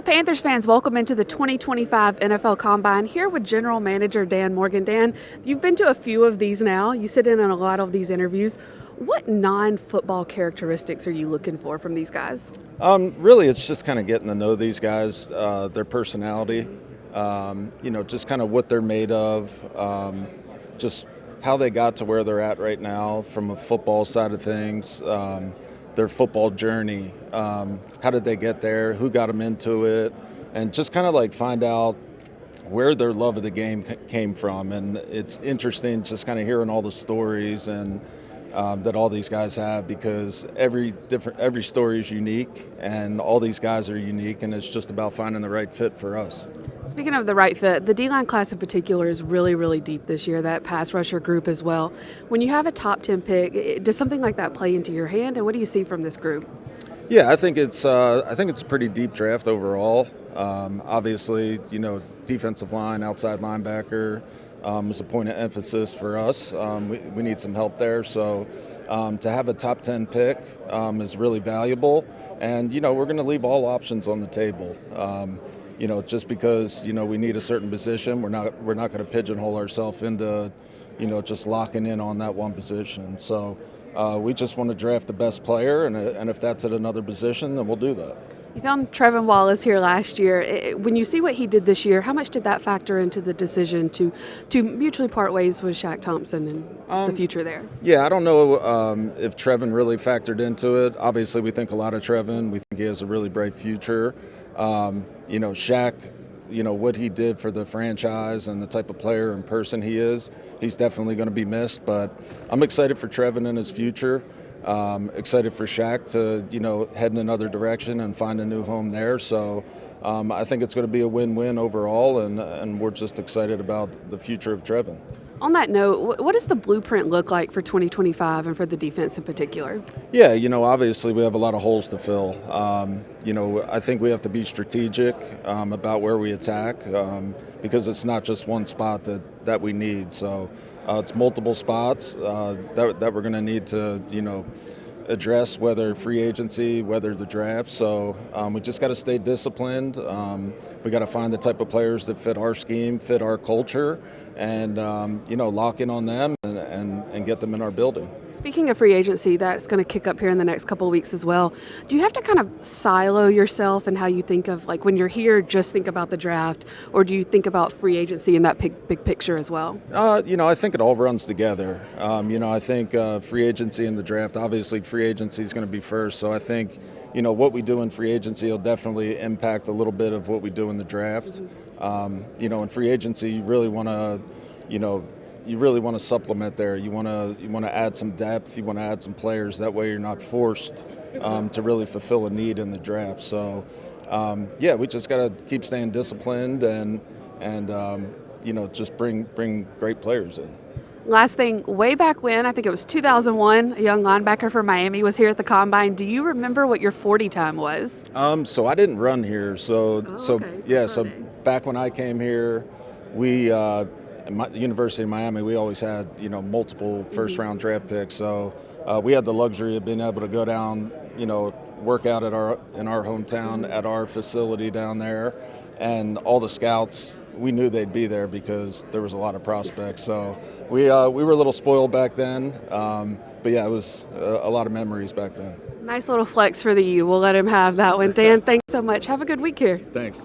Panthers fans, welcome into the 2025 NFL Combine. Here with General Manager Dan Morgan. Dan, you've been to a few of these now. You sit in on a lot of these interviews. What non-football characteristics are you looking for from these guys? Really, it's just kind of getting to know these guys, their personality, just kind of what they're made of, just how they got to where they're at right now from a football side of things. Their football journey, how did they get there, who got them into it, and just kind of like find out where their love of the game came from. And it's interesting just kind of hearing all the stories and that all these guys have, because every story is unique and all these guys are unique, and it's just about finding the right fit for us. Speaking of the right fit, the D-line class in particular is really, really deep this year, that pass rusher group as well. When you have a top 10 pick, does something like that play into your hand, and what do you see from this group? Yeah, I think it's a pretty deep draft overall. Obviously, defensive line, outside linebacker is a point of emphasis for us. We need some help there, so to have a top 10 pick is really valuable, and we're going to leave all options on the table. Just because we need a certain position, we're not going to pigeonhole ourselves into just locking in on that one position. So we just want to draft the best player, and if that's at another position, then we'll do that. You found Trevin Wallace here last year. When you see what he did this year, how much did that factor into the decision to mutually part ways with Shaq Thompson and the future there? Yeah, I don't know if Trevin really factored into it. Obviously, we think a lot of Trevin. We think he has a really bright future. Shaq, what he did for the franchise and the type of player and person he is, he's definitely going to be missed. But I'm excited for Trevin and his future. Excited for Shaq to, head in another direction and find a new home there. So I think it's going to be a win-win overall, and we're just excited about the future of Trevin. On that note, what does the blueprint look like for 2025 and for the defense in particular? Yeah, obviously we have a lot of holes to fill. I think we have to be strategic about where we attack because it's not just one spot that we need. So it's multiple spots that we're going to need to, address, whether free agency, whether the draft. So we just got to stay disciplined. We got to find the type of players that fit our scheme, fit our culture, and lock in on them and get them in our building. Speaking of free agency, that's going to kick up here in the next couple of weeks as well. Do you have to kind of silo yourself and how you think of, like, when you're here, just think about the draft, or do you think about free agency in that big picture as well? I think it all runs together. I think free agency and the draft, obviously free agency is going to be first. So I think, what we do in free agency will definitely impact a little bit of what we do in the draft. In free agency, you really want to supplement there. You want to add some depth. You want to add some players. That way, you're not forced to really fulfill a need in the draft. So, we just got to keep staying disciplined and just bring great players in. Last thing, way back when, I think it was 2001, a young linebacker from Miami was here at the Combine. Do you remember what your 40 time was? So I didn't run here. So back when I came here, we at the University of Miami, we always had multiple first-round draft picks. So we had the luxury of being able to go down, work out in our hometown at our facility down there, and all the scouts, we knew they'd be there because there was a lot of prospects. So we were a little spoiled back then, but yeah, it was a lot of memories back then. Nice little flex for the U. We'll let him have that one. Dan, thanks so much. Have a good week here. Thanks.